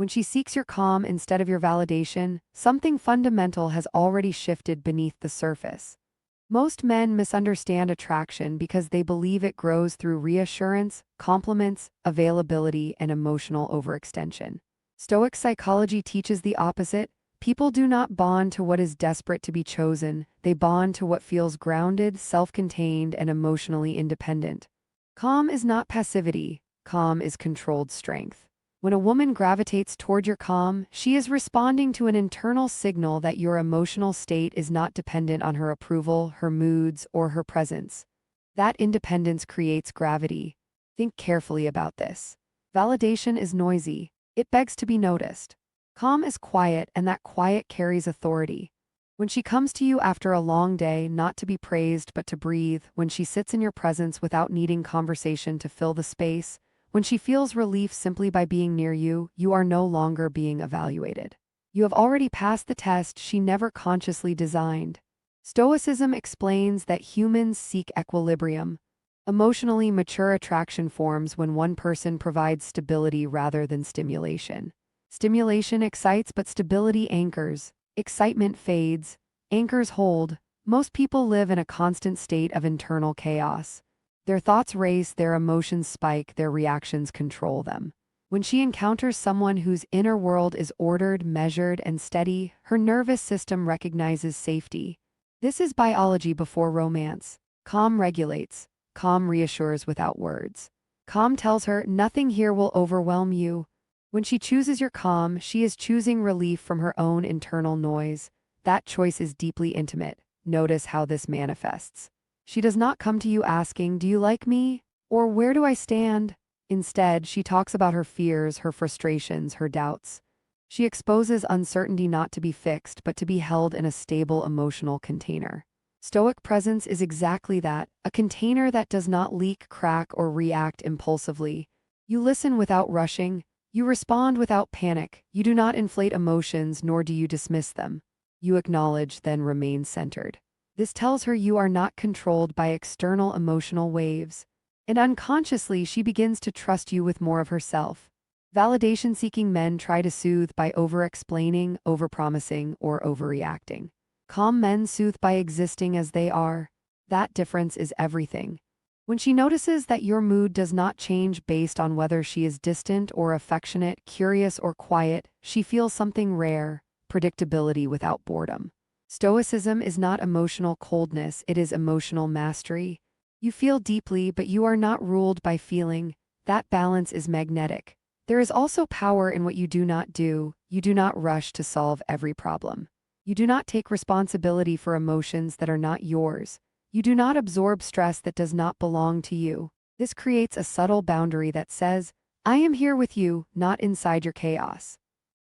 When she seeks your calm instead of your validation, something fundamental has already shifted beneath the surface. Most men misunderstand attraction because they believe it grows through reassurance, compliments, availability, and emotional overextension. Stoic psychology teaches the opposite. People do not bond to what is desperate to be chosen, they bond to what feels grounded, self-contained, and emotionally independent. Calm is not passivity, calm is controlled strength. When a woman gravitates toward your calm, she is responding to an internal signal that your emotional state is not dependent on her approval, her moods, or her presence. That independence creates gravity. Think carefully about this. Validation is noisy. It begs to be noticed. Calm is quiet, and that quiet carries authority. When she comes to you after a long day, not to be praised but to breathe, when she sits in your presence without needing conversation to fill the space, when she feels relief simply by being near you, you are no longer being evaluated. You have already passed the test she never consciously designed. Stoicism explains that humans seek equilibrium. Emotionally mature attraction forms when one person provides stability rather than stimulation. Stimulation excites, but stability anchors. Excitement fades. Anchors hold. Most people live in a constant state of internal chaos. Their thoughts race, their emotions spike, their reactions control them. When she encounters someone whose inner world is ordered, measured, and steady, her nervous system recognizes safety. This is biology before romance. Calm regulates. Calm reassures without words. Calm tells her, nothing here will overwhelm you. When she chooses your calm, she is choosing relief from her own internal noise. That choice is deeply intimate. Notice how this manifests. She does not come to you asking, do you like me? Or where do I stand? Instead, she talks about her fears, her frustrations, her doubts. She exposes uncertainty not to be fixed, but to be held in a stable emotional container. Stoic presence is exactly that, a container that does not leak, crack, or react impulsively. You listen without rushing. You respond without panic. You do not inflate emotions, nor do you dismiss them. You acknowledge, then remain centered. This tells her you are not controlled by external emotional waves. And unconsciously, she begins to trust you with more of herself. Validation-seeking men try to soothe by over-explaining, over-promising, or overreacting. Calm men soothe by existing as they are. That difference is everything. When she notices that your mood does not change based on whether she is distant or affectionate, curious or quiet, she feels something rare, predictability without boredom. Stoicism is not emotional coldness, it is emotional mastery. You feel deeply, but you are not ruled by feeling. That balance is magnetic. There is also power in what you do not do. You do not rush to solve every problem. You do not take responsibility for emotions that are not yours. You do not absorb stress that does not belong to you. This creates a subtle boundary that says, I am here with you, not inside your chaos.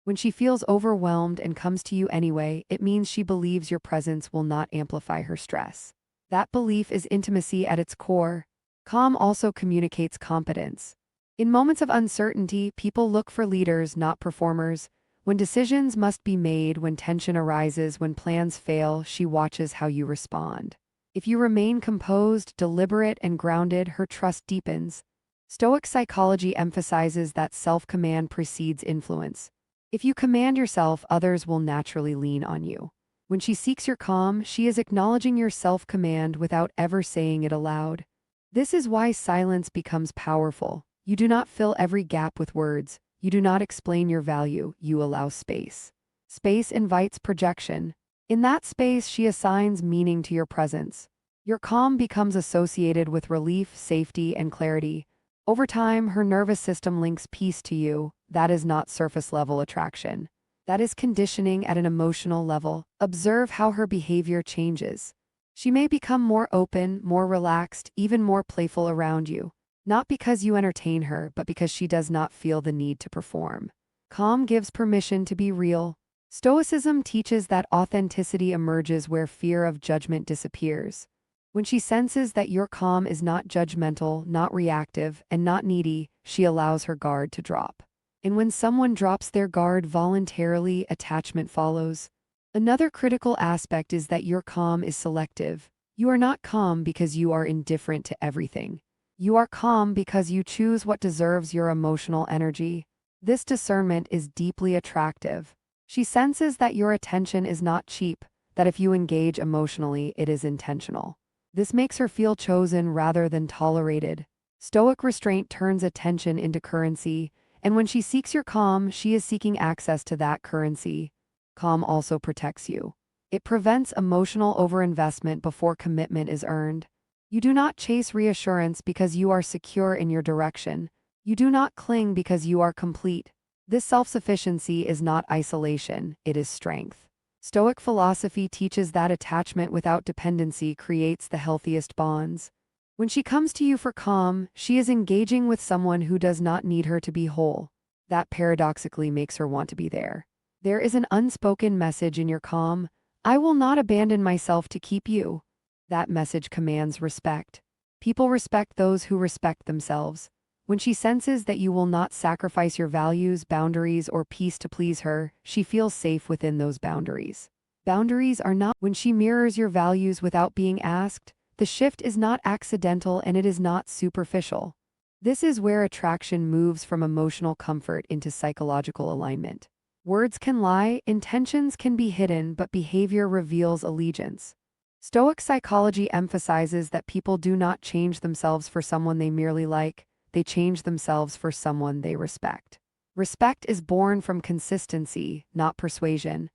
When she feels overwhelmed and comes to you anyway, it means she believes your presence will not amplify her stress. That belief is intimacy at its core. Calm also communicates competence. In moments of uncertainty, people look for leaders, not performers. When decisions must be made, when tension arises, when plans fail, she watches how you respond. If you remain composed, deliberate, and grounded, her trust deepens. Stoic psychology emphasizes that self-command precedes influence. If you command yourself, others will naturally lean on you. When she seeks your calm, she is acknowledging your self-command without ever saying it aloud. This is why silence becomes powerful. You do not fill every gap with words. You do not explain your value. You allow space. Space invites projection. In that space, she assigns meaning to your presence. Your calm becomes associated with relief, safety, and clarity. Over time, her nervous system links peace to you. That is not surface-level attraction. That is conditioning at an emotional level. Observe how her behavior changes. She may become more open, more relaxed, even more playful around you. Not because you entertain her, but because she does not feel the need to perform. Calm gives permission to be real. Stoicism teaches that authenticity emerges where fear of judgment disappears. When she senses that your calm is not judgmental, not reactive, and not needy, she allows her guard to drop. And when someone drops their guard voluntarily, attachment follows. Another critical aspect is that your calm is selective. You are not calm because you are indifferent to everything. You are calm because you choose what deserves your emotional energy. This discernment is deeply attractive. She senses that your attention is not cheap, that if you engage emotionally, it is intentional. This makes her feel chosen rather than tolerated. Stoic restraint turns attention into currency, and when she seeks your calm, she is seeking access to that currency. Calm also protects you. It prevents emotional overinvestment before commitment is earned. You do not chase reassurance because you are secure in your direction. You do not cling because you are complete. This self-sufficiency is not isolation, it is strength. Stoic philosophy teaches that attachment without dependency creates the healthiest bonds. When she comes to you for calm, she is engaging with someone who does not need her to be whole. That paradoxically makes her want to be there. There is an unspoken message in your calm: I will not abandon myself to keep you. That message commands respect. People respect those who respect themselves. When she senses that you will not sacrifice your values, boundaries, or peace to please her, she feels safe within those boundaries. Boundaries are not when she mirrors your values without being asked. The shift is not accidental and it is not superficial. This is where attraction moves from emotional comfort into psychological alignment. Words can lie, intentions can be hidden, but behavior reveals allegiance. Stoic psychology emphasizes that people do not change themselves for someone they merely like, they change themselves for someone they respect. Respect is born from consistency, not persuasion.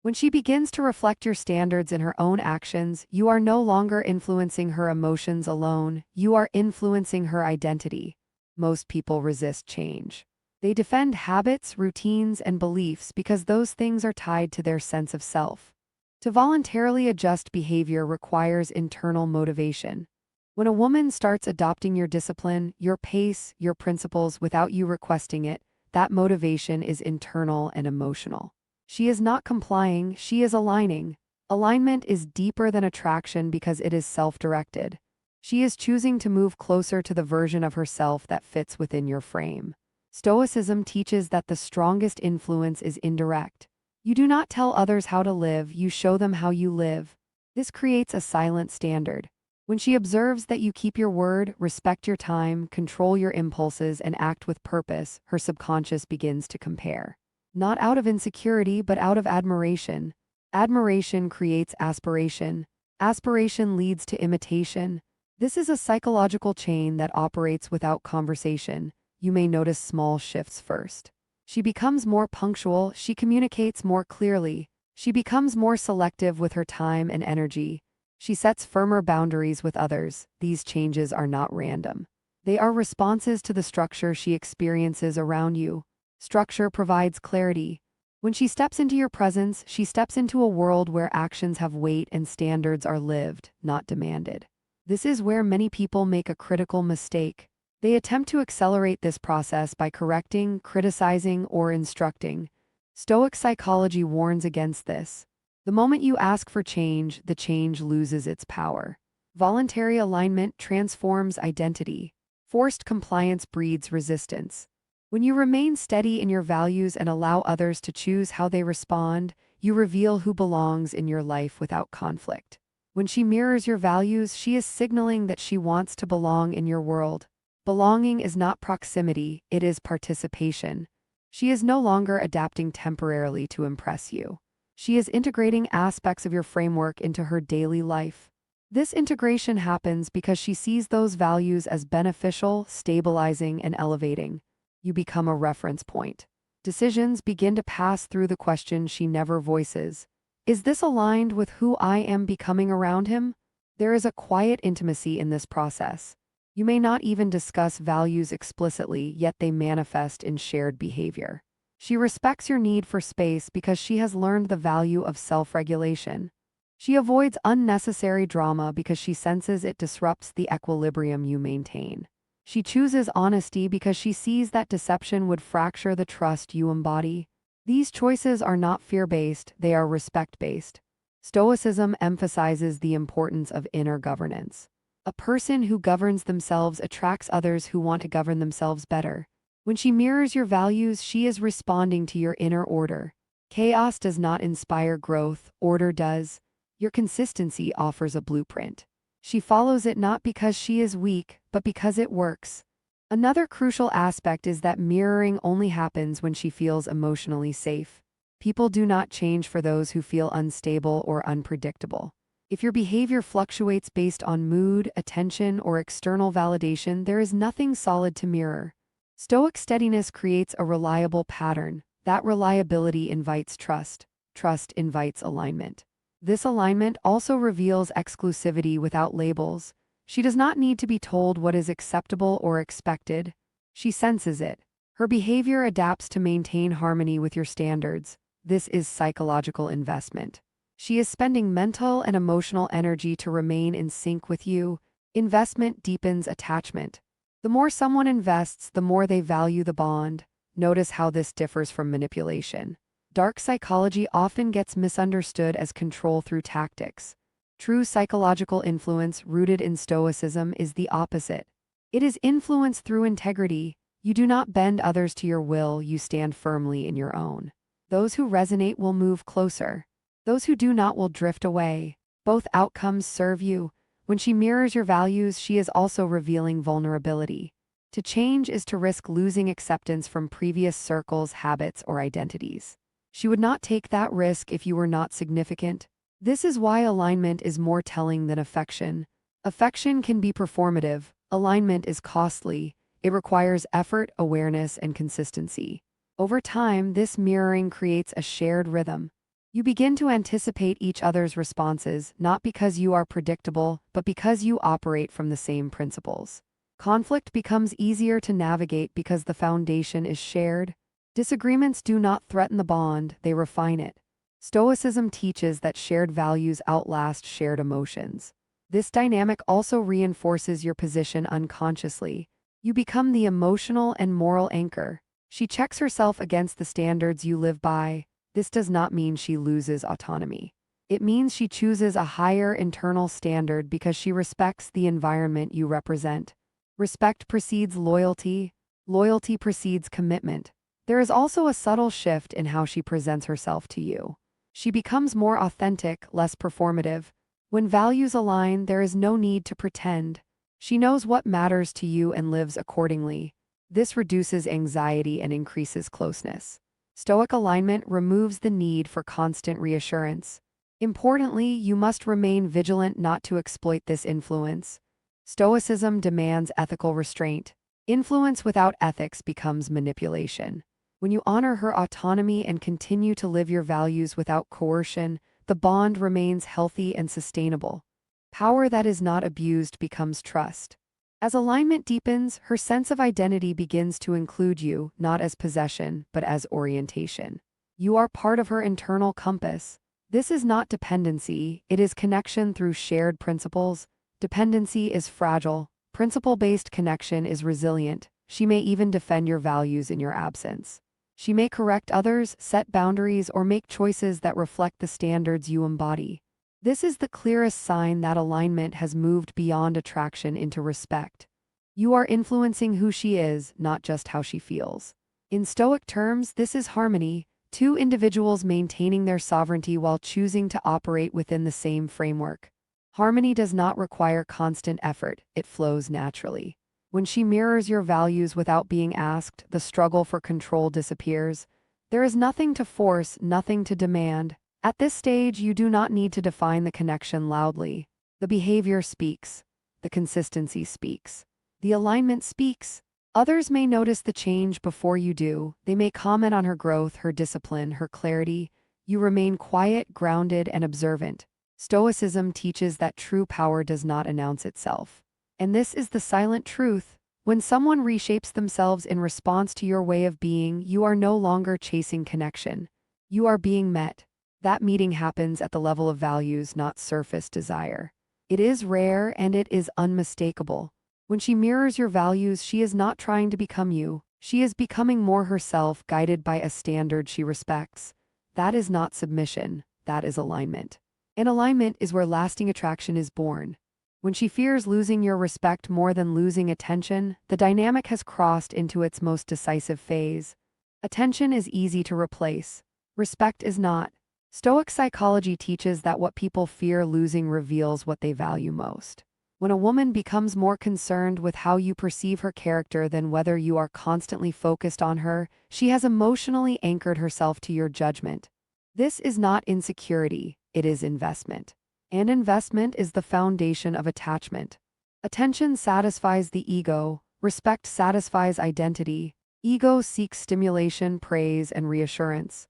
When she begins to reflect your standards in her own actions, you are no longer influencing her emotions alone, you are influencing her identity. Most people resist change. They defend habits, routines, and beliefs because those things are tied to their sense of self. To voluntarily adjust behavior requires internal motivation. When a woman starts adopting your discipline, your pace, your principles without you requesting it, that motivation is internal and emotional. She is not complying, she is aligning. Alignment is deeper than attraction because it is self-directed. She is choosing to move closer to the version of herself that fits within your frame. Stoicism teaches that the strongest influence is indirect. You do not tell others how to live, you show them how you live. This creates a silent standard. When she observes that you keep your word, respect your time, control your impulses, and act with purpose, her subconscious begins to compare. Not out of insecurity, but out of admiration. Admiration creates aspiration. Aspiration leads to imitation. This is a psychological chain that operates without conversation. You may notice small shifts first. She becomes more punctual, she communicates more clearly, she becomes more selective with her time and energy. She sets firmer boundaries with others. These changes are not random. They are responses to the structure she experiences around you. Structure provides clarity. When she steps into your presence, she steps into a world where actions have weight and standards are lived, not demanded. This is where many people make a critical mistake. They attempt to accelerate this process by correcting, criticizing, or instructing. Stoic psychology warns against this. The moment you ask for change, the change loses its power. Voluntary alignment transforms identity. Forced compliance breeds resistance. When you remain steady in your values and allow others to choose how they respond, you reveal who belongs in your life without conflict. When she mirrors your values, she is signaling that she wants to belong in your world. Belonging is not proximity, it is participation. She is no longer adapting temporarily to impress you. She is integrating aspects of your framework into her daily life. This integration happens because she sees those values as beneficial, stabilizing, and elevating. You become a reference point. Decisions begin to pass through the question she never voices. Is this aligned with who I am becoming around him? There is a quiet intimacy in this process. You may not even discuss values explicitly, yet they manifest in shared behavior. She respects your need for space because she has learned the value of self-regulation. She avoids unnecessary drama because she senses it disrupts the equilibrium you maintain. She chooses honesty because she sees that deception would fracture the trust you embody. These choices are not fear-based, they are respect-based. Stoicism emphasizes the importance of inner governance. A person who governs themselves attracts others who want to govern themselves better. When she mirrors your values, she is responding to your inner order. Chaos does not inspire growth, order does. Your consistency offers a blueprint. She follows it not because she is weak, but because it works. Another crucial aspect is that mirroring only happens when she feels emotionally safe. People do not change for those who feel unstable or unpredictable. If your behavior fluctuates based on mood, attention, or external validation, there is nothing solid to mirror. Stoic steadiness creates a reliable pattern. That reliability invites trust. Trust invites alignment. This alignment also reveals exclusivity without labels. She does not need to be told what is acceptable or expected. She senses it. Her behavior adapts to maintain harmony with your standards. This is psychological investment. She is spending mental and emotional energy to remain in sync with you. Investment deepens attachment. The more someone invests, the more they value the bond. Notice how this differs from manipulation. Dark psychology often gets misunderstood as control through tactics. True psychological influence rooted in Stoicism is the opposite. It is influence through integrity. You do not bend others to your will, you stand firmly in your own. Those who resonate will move closer. Those who do not will drift away. Both outcomes serve you. When she mirrors your values, she is also revealing vulnerability. To change is to risk losing acceptance from previous circles, habits, or identities. She would not take that risk if you were not significant. This is why alignment is more telling than affection. Affection can be performative. Alignment is costly. It requires effort, awareness, and consistency. Over time, this mirroring creates a shared rhythm. You begin to anticipate each other's responses, not because you are predictable, but because you operate from the same principles. Conflict becomes easier to navigate because the foundation is shared. Disagreements do not threaten the bond, they refine it. Stoicism teaches that shared values outlast shared emotions. This dynamic also reinforces your position unconsciously. You become the emotional and moral anchor. She checks herself against the standards you live by. This does not mean she loses autonomy. It means she chooses a higher internal standard because she respects the environment you represent. Respect precedes loyalty. Loyalty precedes commitment. There is also a subtle shift in how she presents herself to you. She becomes more authentic, less performative. When values align, there is no need to pretend. She knows what matters to you and lives accordingly. This reduces anxiety and increases closeness. Stoic alignment removes the need for constant reassurance. Importantly, you must remain vigilant not to exploit this influence. Stoicism demands ethical restraint. Influence without ethics becomes manipulation. When you honor her autonomy and continue to live your values without coercion, the bond remains healthy and sustainable. Power that is not abused becomes trust. As alignment deepens, her sense of identity begins to include you, not as possession, but as orientation. You are part of her internal compass. This is not dependency, it is connection through shared principles. Dependency is fragile. Principle-based connection is resilient. She may even defend your values in your absence. She may correct others, set boundaries, or make choices that reflect the standards you embody. This is the clearest sign that alignment has moved beyond attraction into respect. You are influencing who she is, not just how she feels. In Stoic terms, this is harmony, two individuals maintaining their sovereignty while choosing to operate within the same framework. Harmony does not require constant effort, it flows naturally. When she mirrors your values without being asked, the struggle for control disappears. There is nothing to force, nothing to demand. At this stage, you do not need to define the connection loudly. The behavior speaks. The consistency speaks. The alignment speaks. Others may notice the change before you do. They may comment on her growth, her discipline, her clarity. You remain quiet, grounded, and observant. Stoicism teaches that true power does not announce itself. And this is the silent truth. When someone reshapes themselves in response to your way of being, you are no longer chasing connection. You are being met. That meeting happens at the level of values, not surface desire. It is rare and it is unmistakable. When she mirrors your values, she is not trying to become you. She is becoming more herself, guided by a standard she respects. That is not submission, that is alignment. And alignment is where lasting attraction is born. When she fears losing your respect more than losing attention, the dynamic has crossed into its most decisive phase. Attention is easy to replace. Respect is not. Stoic psychology teaches that what people fear losing reveals what they value most. When a woman becomes more concerned with how you perceive her character than whether you are constantly focused on her, she has emotionally anchored herself to your judgment. This is not insecurity, it is investment. And investment is the foundation of attachment. Attention satisfies the ego, respect satisfies identity. Ego seeks stimulation, praise, and reassurance.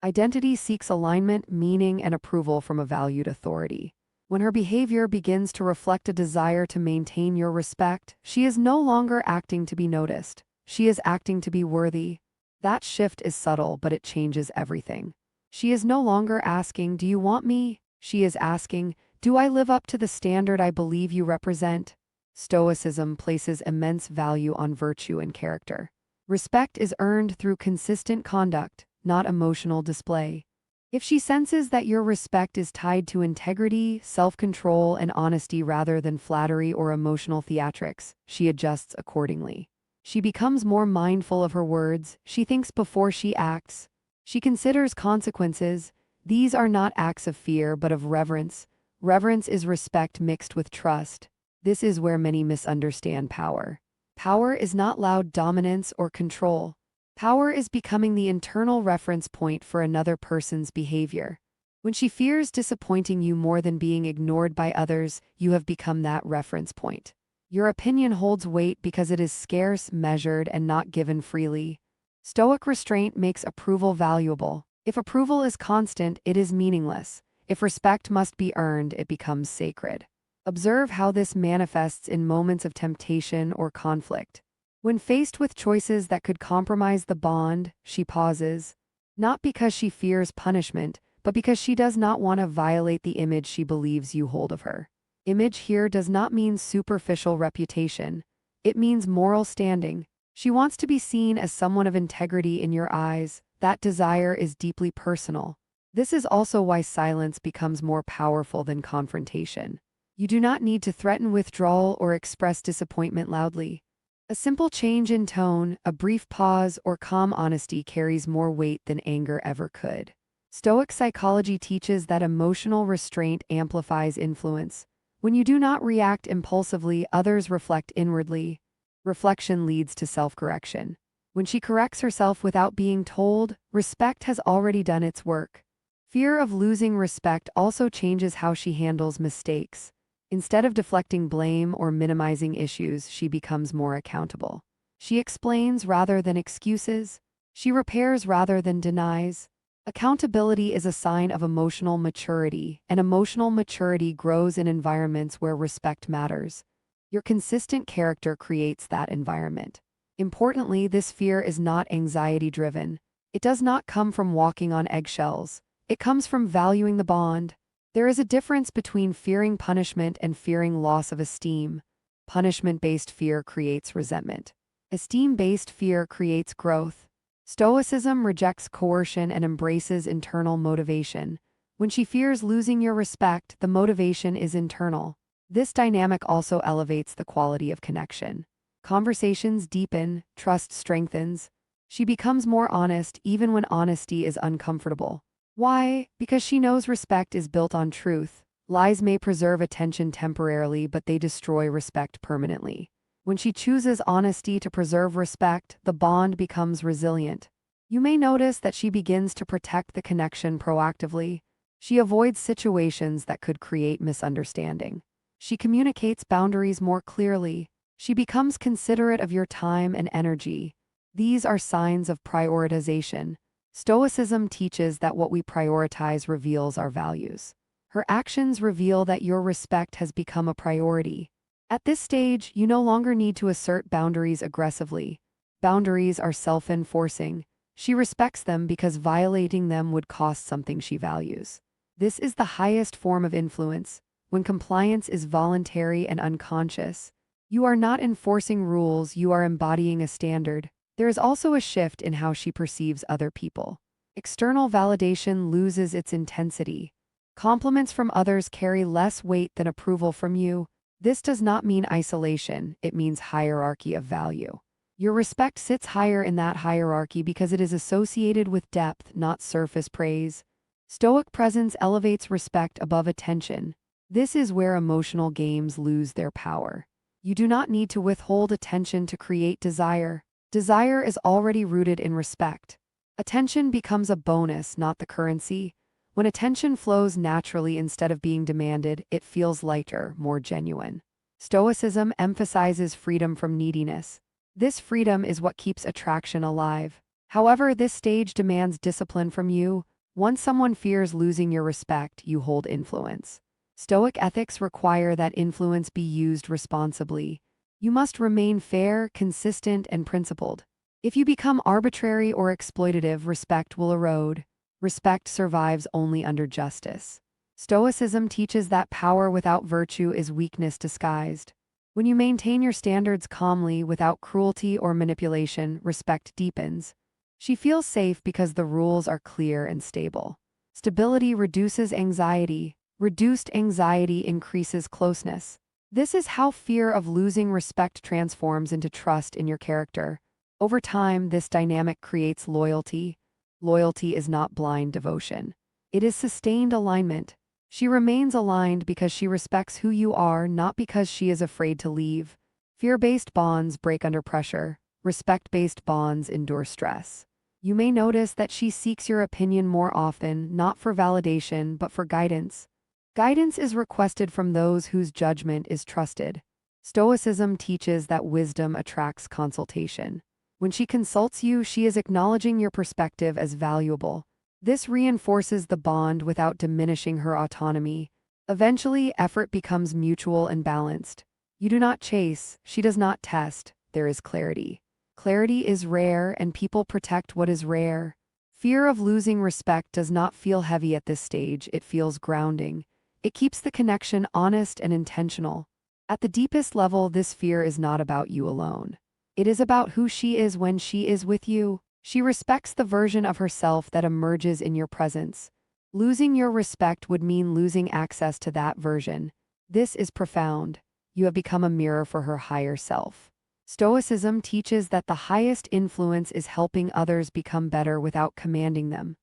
Identity seeks alignment, meaning, and approval from a valued authority. When her behavior begins to reflect a desire to maintain your respect, she is no longer acting to be noticed. She is acting to be worthy. That shift is subtle, but it changes everything. She is no longer asking, "Do you want me?" She is asking, "Do I live up to the standard I believe you represent?" Stoicism places immense value on virtue and character. Respect is earned through consistent conduct, not emotional display. If she senses that your respect is tied to integrity, self-control, and honesty rather than flattery or emotional theatrics, she adjusts accordingly. She becomes more mindful of her words, she thinks before she acts. She considers consequences. These are not acts of fear but of reverence. Reverence is respect mixed with trust. This is where many misunderstand power. Power is not loud dominance or control. Power is becoming the internal reference point for another person's behavior. When she fears disappointing you more than being ignored by others, you have become that reference point. Your opinion holds weight because it is scarce, measured, and not given freely. Stoic restraint makes approval valuable. If approval is constant, it is meaningless. If respect must be earned, it becomes sacred. Observe how this manifests in moments of temptation or conflict. When faced with choices that could compromise the bond, she pauses, not because she fears punishment, but because she does not want to violate the image she believes you hold of her. Image here does not mean superficial reputation. It means moral standing. She wants to be seen as someone of integrity in your eyes. That desire is deeply personal. This is also why silence becomes more powerful than confrontation. You do not need to threaten withdrawal or express disappointment loudly. A simple change in tone, a brief pause, or calm honesty carries more weight than anger ever could. Stoic psychology teaches that emotional restraint amplifies influence. When you do not react impulsively, others reflect inwardly. Reflection leads to self-correction. When she corrects herself without being told, respect has already done its work. Fear of losing respect also changes how she handles mistakes. Instead of deflecting blame or minimizing issues, she becomes more accountable. She explains rather than excuses. She repairs rather than denies. Accountability is a sign of emotional maturity, and emotional maturity grows in environments where respect matters. Your consistent character creates that environment. Importantly, this fear is not anxiety-driven. It does not come from walking on eggshells. It comes from valuing the bond. There is a difference between fearing punishment and fearing loss of esteem. Punishment-based fear creates resentment. Esteem-based fear creates growth. Stoicism rejects coercion and embraces internal motivation. When she fears losing your respect, the motivation is internal. This dynamic also elevates the quality of connection. Conversations deepen, trust strengthens. She becomes more honest even when honesty is uncomfortable. Why? Because she knows respect is built on truth. Lies may preserve attention temporarily, but they destroy respect permanently. When she chooses honesty to preserve respect, the bond becomes resilient. You may notice that she begins to protect the connection proactively. She avoids situations that could create misunderstanding. She communicates boundaries more clearly. She becomes considerate of your time and energy. These are signs of prioritization. Stoicism teaches that what we prioritize reveals our values. Her actions reveal that your respect has become a priority. At this stage, you no longer need to assert boundaries aggressively. Boundaries are self-enforcing. She respects them because violating them would cost something she values. This is the highest form of influence, when compliance is voluntary and unconscious. You are not enforcing rules, you are embodying a standard. There is also a shift in how she perceives other people. External validation loses its intensity. Compliments from others carry less weight than approval from you. This does not mean isolation, it means hierarchy of value. Your respect sits higher in that hierarchy because it is associated with depth, not surface praise. Stoic presence elevates respect above attention. This is where emotional games lose their power. You do not need to withhold attention to create desire. Desire is already rooted in respect. Attention becomes a bonus, not the currency. When attention flows naturally instead of being demanded, it feels lighter, more genuine. Stoicism emphasizes freedom from neediness. This freedom is what keeps attraction alive. However, this stage demands discipline from you. Once someone fears losing your respect, you hold influence. Stoic ethics require that influence be used responsibly. You must remain fair, consistent, and principled. If you become arbitrary or exploitative, respect will erode. Respect survives only under justice. Stoicism teaches that power without virtue is weakness disguised. When you maintain your standards calmly without cruelty or manipulation, respect deepens. She feels safe because the rules are clear and stable. Stability reduces anxiety. Reduced anxiety increases closeness. This is how fear of losing respect transforms into trust in your character. Over time, this dynamic creates loyalty. Loyalty is not blind devotion. It is sustained alignment. She remains aligned because she respects who you are, not because she is afraid to leave. Fear-based bonds break under pressure. Respect-based bonds endure stress. You may notice that she seeks your opinion more often, not for validation, but for guidance. Guidance is requested from those whose judgment is trusted. Stoicism teaches that wisdom attracts consultation. When she consults you, she is acknowledging your perspective as valuable. This reinforces the bond without diminishing her autonomy. Eventually, effort becomes mutual and balanced. You do not chase, she does not test, there is clarity. Clarity is rare, and people protect what is rare. Fear of losing respect does not feel heavy at this stage, it feels grounding. It keeps the connection honest and intentional. At the deepest level, this fear is not about you alone. It is about who she is when she is with you. She respects the version of herself that emerges in your presence. Losing your respect would mean losing access to that version. This is profound. You have become a mirror for her higher self. Stoicism teaches that the highest influence is helping others become better without commanding them.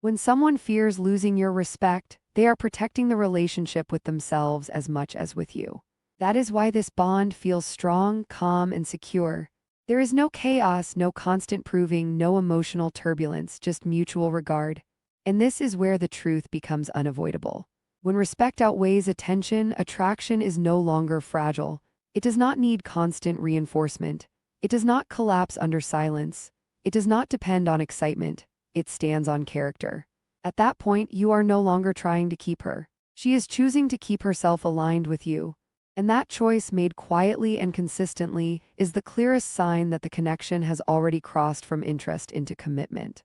When someone fears losing your respect, they are protecting the relationship with themselves as much as with you. That is why this bond feels strong, calm, and secure. There is no chaos, no constant proving, no emotional turbulence, just mutual regard. And this is where the truth becomes unavoidable. When respect outweighs attention, attraction is no longer fragile. It does not need constant reinforcement. It does not collapse under silence. It does not depend on excitement. It stands on character. At that point, you are no longer trying to keep her. She is choosing to keep herself aligned with you. And that choice, made quietly and consistently, is the clearest sign that the connection has already crossed from interest into commitment.